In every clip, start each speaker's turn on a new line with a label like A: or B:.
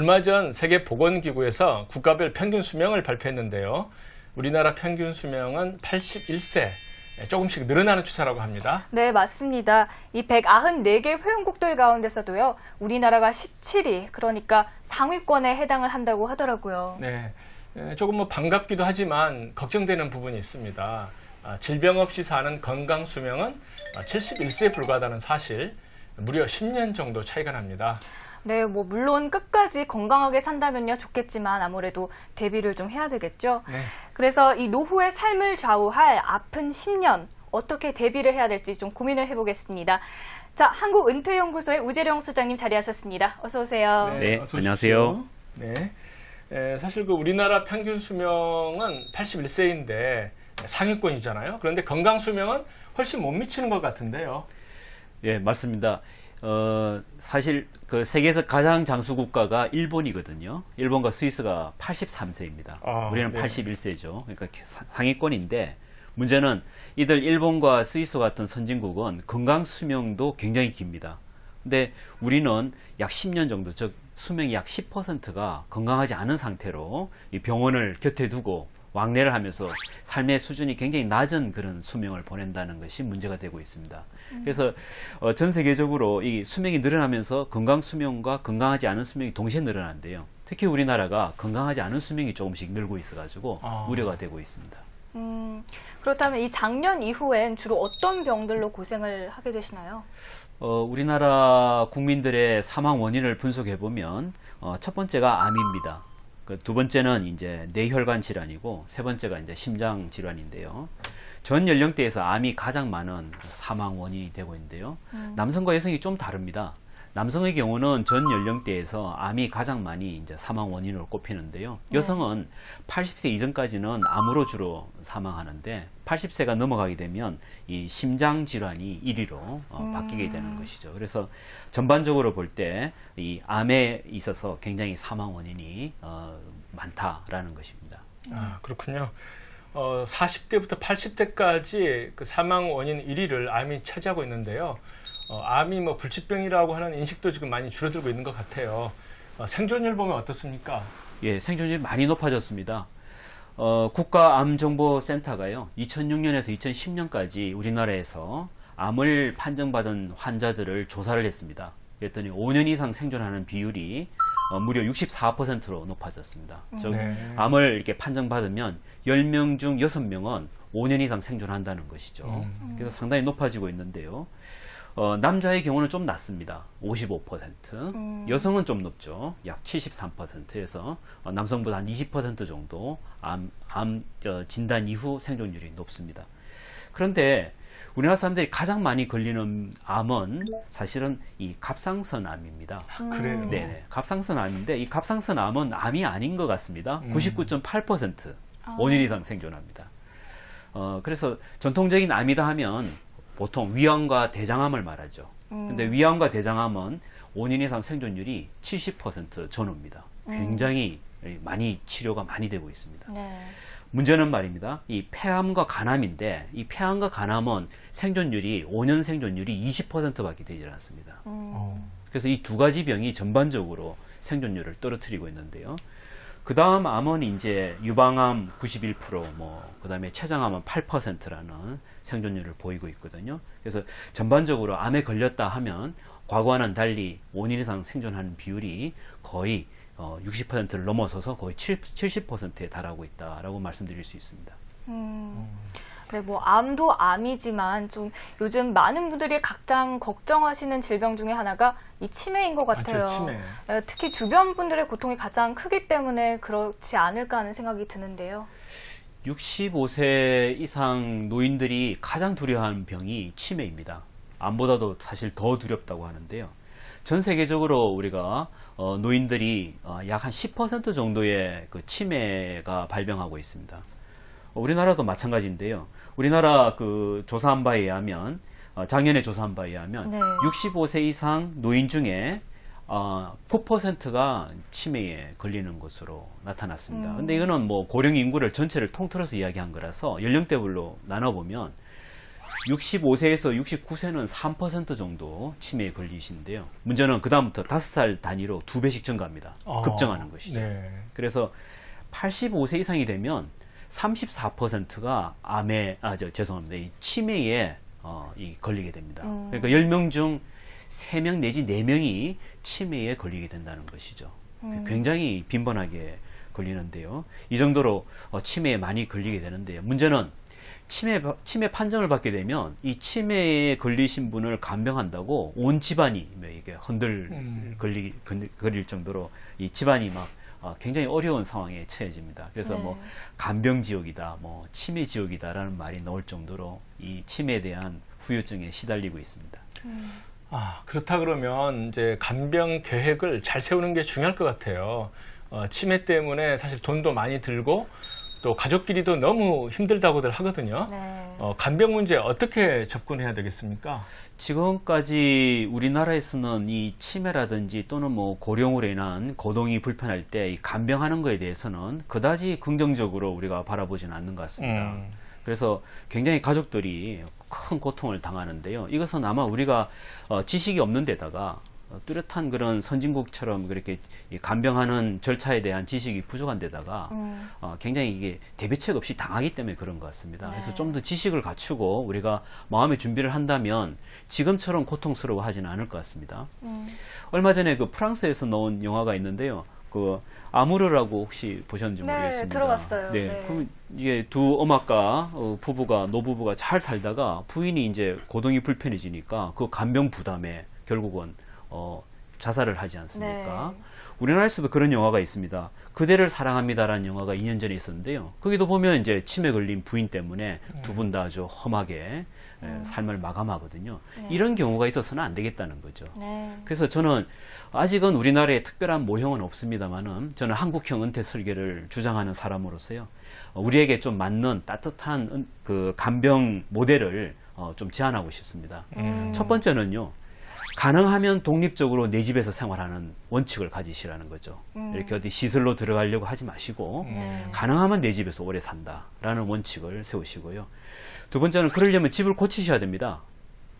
A: 얼마 전 세계보건기구에서 국가별 평균 수명을 발표했는데요. 우리나라 평균 수명은 81세, 조금씩 늘어나는 추세라고 합니다.
B: 네, 맞습니다. 이 194개 회원국들 가운데서도요, 우리나라가 17위, 그러니까 상위권에 해당을 한다고 하더라고요.
A: 네, 조금 반갑기도 하지만 걱정되는 부분이 있습니다. 질병 없이 사는 건강 수명은 71세에 불과하다는 사실, 무려 10년 정도 차이가 납니다.
B: 네, 물론 끝까지 건강하게 산다면요 좋겠지만 아무래도 대비를 좀 해야 되겠죠.
A: 네.
B: 그래서 이 노후의 삶을 좌우할 아픈 10년, 어떻게 대비를 해야 될지 좀 고민을 해보겠습니다. 자, 한국은퇴연구소의 우재룡 소장님 자리하셨습니다. 어서 오세요.
C: 네, 안녕하세요.
A: 네, 사실 우리나라 평균 수명은 81세인데 상위권이잖아요. 그런데 건강 수명은 훨씬 못 미치는 것 같은데요.
C: 네, 맞습니다. 사실 그 세계에서 가장 장수 국가가 일본이거든요. 일본과 스위스가 83세입니다. 우리는
A: 네.
C: 81세죠. 그러니까 상위권인데 문제는 이들 일본과 스위스 같은 선진국은 건강 수명도 굉장히 깁니다. 근데 우리는 약 10년 정도, 즉 수명이 약 10%가 건강하지 않은 상태로 이 병원을 곁에 두고 왕래를 하면서 삶의 수준이 굉장히 낮은 그런 수명을 보낸다는 것이 문제가 되고 있습니다. 그래서 전 세계적으로 이 수명이 늘어나면서 건강 수명과 건강하지 않은 수명이 동시에 늘어난대요. 특히 우리나라가 건강하지 않은 수명이 조금씩 늘고 있어가지고 우려가 되고 있습니다.
B: 그렇다면 이 장년 이후엔 주로 어떤 병들로 고생을 하게 되시나요?
C: 우리나라 국민들의 사망 원인을 분석해 보면 첫 번째가 암입니다. 두 번째는 이제 뇌혈관 질환이고 세 번째가 이제 심장 질환인데요. 전 연령대에서 암이 가장 많은 사망 원인이 되고 있는데요. 남성과 여성이 좀 다릅니다. 남성의 경우는 전 연령대에서 암이 가장 많이 이제 사망 원인으로 꼽히는데요. 여성은 80세 이전까지는 암으로 주로 사망하는데 80세가 넘어가게 되면 이 심장 질환이 1위로 바뀌게 되는 것이죠. 그래서 전반적으로 볼 때 이 암에 있어서 굉장히 사망 원인이 많다라는 것입니다.
A: 그렇군요. 40대부터 80대까지 그 사망 원인 1위를 암이 차지하고 있는데요. 암이 불치병이라고 하는 인식도 지금 많이 줄어들고 있는 것 같아요. 생존율 보면 어떻습니까?
C: 예, 생존율이 많이 높아졌습니다. 국가암정보센터가요, 2006년에서 2010년까지 우리나라에서 암을 판정받은 환자들을 조사를 했습니다. 그랬더니 5년 이상 생존하는 비율이 무려 64%로 높아졌습니다. 즉, 암을 이렇게 판정받으면 10명 중 6명은 5년 이상 생존한다는 것이죠. 그래서 상당히 높아지고 있는데요. 남자의 경우는 좀 낮습니다. 55%. 여성은 좀 높죠. 약 73%에서 남성보다 한 20% 정도 암 진단 이후 생존율이 높습니다. 그런데 우리나라 사람들이 가장 많이 걸리는 암은 사실은 이 갑상선 암입니다.
A: 그래요?
C: 네, 갑상선 암인데 이 갑상선 암은 암이 아닌 것 같습니다. 99.8% 5년 이상 생존합니다. 그래서 전통적인 암이다 하면 보통 위암과 대장암을 말하죠. 근데 위암과 대장암은 5년 이상 생존율이 70% 전후입니다. 굉장히 많이 치료가 많이 되고 있습니다.
B: 네.
C: 문제는 말입니다. 이 폐암과 간암인데 이 폐암과 간암은 생존율이 5년 생존율이 20%밖에 되지 않습니다. 그래서 이 두 가지 병이 전반적으로 생존율을 떨어뜨리고 있는데요. 그 다음 암은 이제 유방암 91%, 그 다음에 췌장암은 8%라는 생존율을 보이고 있거든요. 그래서 전반적으로 암에 걸렸다 하면 과거와는 달리 5년 이상 생존하는 비율이 거의 60%를 넘어서서 거의 70%에 달하고 있다라고 말씀드릴 수 있습니다.
B: 네, 암도 암이지만 좀 요즘 많은 분들이 가장 걱정하시는 질병 중에 하나가 이 치매인 것 같아요.
A: 치매.
B: 특히 주변 분들의 고통이 가장 크기 때문에 그렇지 않을까 하는 생각이 드는데요.
C: 65세 이상 노인들이 가장 두려워하는 병이 치매입니다. 암보다도 사실 더 두렵다고 하는데요. 전 세계적으로 우리가 노인들이 약 한 10% 정도의 그 치매가 발병하고 있습니다. 우리나라도 마찬가지인데요. 우리나라 그 조사한 바에 의하면 작년에 조사한 바에 의하면 65세 이상 노인 중에 9%가 치매에 걸리는 것으로 나타났습니다. 근데 이거는 고령 인구를 전체를 통틀어서 이야기한 거라서 연령대별로 나눠보면 65세에서 69세는 3% 정도 치매에 걸리시는데요. 문제는 그다음부터 5살 단위로 2배씩 증가합니다. 급증하는 것이죠.
A: 네.
C: 그래서 85세 이상이 되면 34%가 죄송합니다. 이 치매에 걸리게 됩니다. 그러니까 10명 중 3명 내지 4명이 치매에 걸리게 된다는 것이죠. 굉장히 빈번하게 걸리는데요. 이 정도로 치매에 많이 걸리게 되는데요. 문제는 치매 판정을 받게 되면 이 치매에 걸리신 분을 간병한다고 온 집안이 이게 걸릴 정도로 이 집안이 막 굉장히 어려운 상황에 처해집니다. 그래서
B: 네.
C: 뭐 간병 지옥이다, 뭐 치매 지옥이다라는 말이 나올 정도로 이 치매에 대한 후유증에 시달리고 있습니다.
A: 그렇다 그러면 이제 간병 계획을 잘 세우는 게 중요할 것 같아요. 치매 때문에 사실 돈도 많이 들고 또 가족끼리도 너무 힘들다고들 하거든요.
B: 네.
A: 간병 문제 어떻게 접근해야 되겠습니까?
C: 지금까지 우리나라에서는 이 치매라든지 또는 뭐 고령으로 인한 거동이 불편할 때 이 간병하는 것에 대해서는 그다지 긍정적으로 우리가 바라보지는 않는 것 같습니다. 그래서 굉장히 가족들이 큰 고통을 당하는데요. 이것은 아마 우리가 지식이 없는 데다가 뚜렷한 그런 선진국처럼 그렇게 간병하는 절차에 대한 지식이 부족한 데다가 굉장히 이게 대비책 없이 당하기 때문에 그런 것 같습니다.
B: 네.
C: 그래서 좀 더 지식을 갖추고 우리가 마음의 준비를 한다면 지금처럼 고통스러워하지는 않을 것 같습니다. 얼마 전에 그 프랑스에서 나온 영화가 있는데요. 그 아무르라고 혹시 보셨는지
B: 네,
C: 모르겠습니다.
B: 들어봤어요.
C: 네,
B: 네.
C: 그럼 이게 두 엄마가 노부부가 잘 살다가 부인이 이제 고동이 불편해지니까 그 간병 부담에 결국은 자살을 하지 않습니까?
B: 네.
C: 우리나라에서도 그런 영화가 있습니다. 그대를 사랑합니다라는 영화가 2년 전에 있었는데요. 거기도 보면 이제 치매 걸린 부인 때문에 두 분 다 아주 험하게 삶을 마감하거든요.
B: 네.
C: 이런 경우가 있어서는 안 되겠다는 거죠.
B: 네.
C: 그래서 저는 아직은 우리나라에 특별한 모형은 없습니다만은 저는 한국형 은퇴 설계를 주장하는 사람으로서요. 우리에게 좀 맞는 따뜻한 그 간병 모델을 좀 제안하고 싶습니다. 첫 번째는요. 가능하면 독립적으로 내 집에서 생활하는 원칙을 가지시라는 거죠. 이렇게 어디 시설로 들어가려고 하지 마시고 가능하면 내 집에서 오래 산다라는 원칙을 세우시고요. 두 번째는 그러려면 집을 고치셔야 됩니다.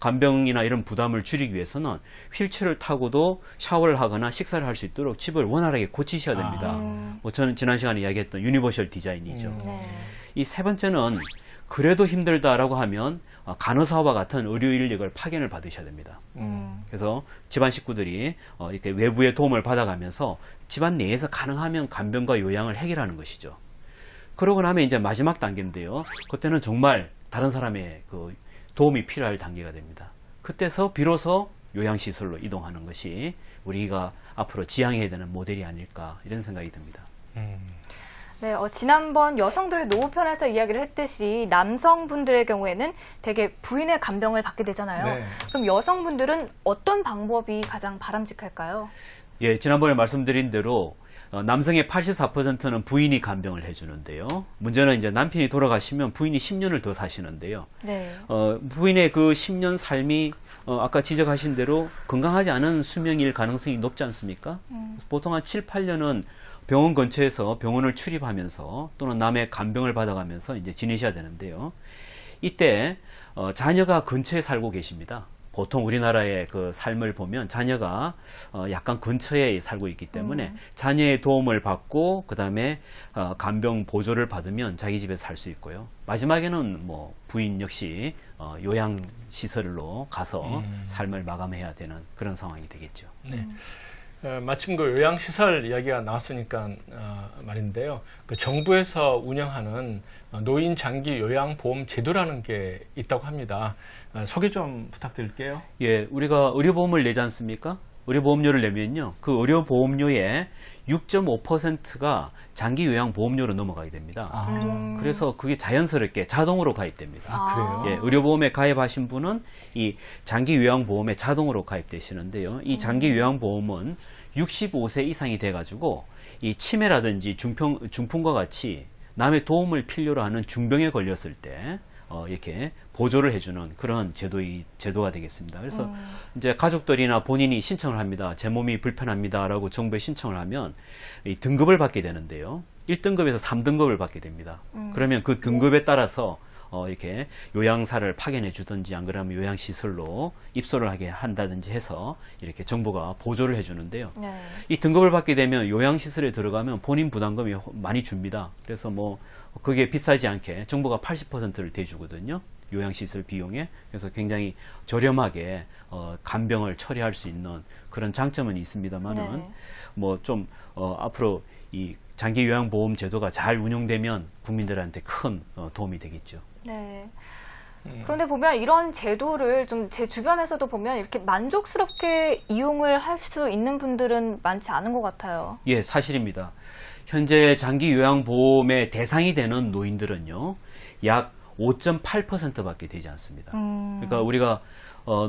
C: 간병이나 이런 부담을 줄이기 위해서는 휠체어를 타고도 샤워를 하거나 식사를 할 수 있도록 집을 원활하게 고치셔야 됩니다. 뭐 저는 지난 시간에 이야기했던 유니버셜 디자인이죠.
B: 네.
C: 이 세 번째는 그래도 힘들다라고 하면 간호사와 같은 의료 인력을 파견을 받으셔야 됩니다. 그래서 집안 식구들이 이렇게 외부의 도움을 받아가면서 집안 내에서 가능하면 간병과 요양을 해결하는 것이죠. 그러고 나면 이제 마지막 단계인데요. 그때는 정말 다른 사람의 그 도움이 필요할 단계가 됩니다. 그때서 비로소 요양시설로 이동하는 것이 우리가 앞으로 지향해야 되는 모델이 아닐까 이런 생각이 듭니다.
B: 네, 지난번 여성들 노후 편에서 이야기를 했듯이 남성분들의 경우에는 대개 부인의 간병을 받게 되잖아요.
A: 네.
B: 그럼 여성분들은 어떤 방법이 가장 바람직할까요?
C: 예, 지난번에 말씀드린 대로 남성의 84%는 부인이 간병을 해주는데요. 문제는 이제 남편이 돌아가시면 부인이 10년을 더 사시는데요.
B: 네.
C: 부인의 그 10년 삶이 아까 지적하신 대로 건강하지 않은 수명일 가능성이 높지 않습니까? 보통 한 7, 8년은 병원 근처에서 병원을 출입하면서 또는 남의 간병을 받아가면서 이제 지내셔야 되는데요. 이때 자녀가 근처에 살고 계십니다. 보통 우리나라의 그 삶을 보면 자녀가 약간 근처에 살고 있기 때문에 자녀의 도움을 받고 그 다음에 간병 보조를 받으면 자기 집에서 살 수 있고요. 마지막에는 뭐 부인 역시 요양시설로 가서 삶을 마감해야 되는 그런 상황이 되겠죠.
A: 네. 마침 그 요양시설 이야기가 나왔으니까 말인데요. 그 정부에서 운영하는 노인 장기 요양보험 제도라는 게 있다고 합니다. 소개 좀 부탁드릴게요.
C: 예, 우리가 의료보험을 내지 않습니까? 의료보험료를 내면요. 그 의료보험료의 6.5%가 장기 요양보험료로 넘어가게 됩니다. 그래서 그게 자연스럽게 자동으로 가입됩니다.
A: 그래요?
C: 예, 의료보험에 가입하신 분은 이 장기 요양보험에 자동으로 가입되시는데요. 이 장기 요양보험은 65세 이상이 돼가지고 이 치매라든지 중풍과 같이 남의 도움을 필요로 하는 중병에 걸렸을 때 이렇게 보조를 해주는 그런 제도가 되겠습니다. 그래서 이제 가족들이나 본인이 신청을 합니다. 제 몸이 불편합니다라고 정부에 신청을 하면 이 등급을 받게 되는데요. 1등급에서 3등급을 받게 됩니다. 그러면 그 등급에 따라서 이렇게 요양사를 파견해 주든지 안 그러면 요양시설로 입소를 하게 한다든지 해서 이렇게 정부가 보조를 해주는데요.
B: 네.
C: 이 등급을 받게 되면 요양시설에 들어가면 본인 부담금이 많이 줍니다. 그래서 뭐 그게 비싸지 않게 정부가 80%를 대주거든요. 요양시설 비용에. 그래서 굉장히 저렴하게 간병을 처리할 수 있는 그런 장점은 있습니다만은
B: 네.
C: 뭐 좀 앞으로 이 장기 요양보험 제도가 잘 운영되면 국민들한테 큰 도움이 되겠죠.
B: 네. 그런데 보면 이런 제도를 좀 제 주변에서도 보면 이렇게 만족스럽게 이용을 할 수 있는 분들은 많지 않은 것 같아요.
C: 예, 사실입니다. 현재 장기 요양보험의 대상이 되는 노인들은요, 약 5.8%밖에 되지 않습니다. 그러니까 우리가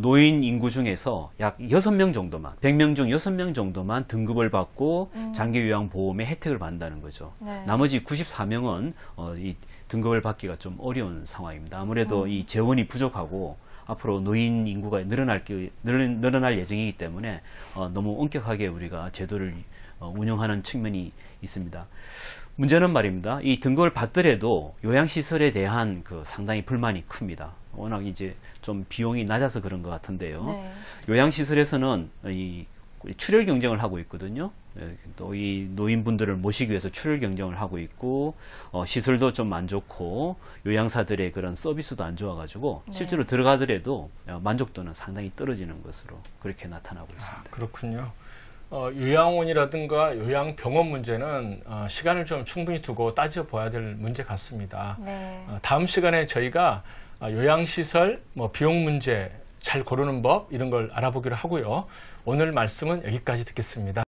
C: 노인 인구 중에서 약 6명 정도만, 100명 중 6명 정도만 등급을 받고 장기 요양보험의 혜택을 받는다는 거죠.
B: 네.
C: 나머지 94명은 이 등급을 받기가 좀 어려운 상황입니다. 아무래도 이 재원이 부족하고 앞으로 노인 인구가 늘어날 예정이기 때문에 너무 엄격하게 우리가 제도를 운영하는 측면이 있습니다. 문제는 말입니다. 이 등급을 받더라도 요양시설에 대한 그 상당히 불만이 큽니다. 워낙 이제 좀 비용이 낮아서 그런 것 같은데요.
B: 네.
C: 요양시설에서는 이 출혈 경쟁을 하고 있거든요. 또 이 노인분들을 모시기 위해서 출혈 경쟁을 하고 있고 시설도 좀 안 좋고 요양사들의 그런 서비스도 안 좋아가지고
B: 네.
C: 실제로 들어가더라도 만족도는 상당히 떨어지는 것으로 그렇게 나타나고 있습니다.
A: 그렇군요. 요양원이라든가 요양병원 문제는 시간을 좀 충분히 두고 따져봐야 될 문제 같습니다.
B: 네.
A: 다음 시간에 저희가 요양시설, 비용 문제 잘 고르는 법 이런 걸 알아보기로 하고요. 오늘 말씀은 여기까지 듣겠습니다.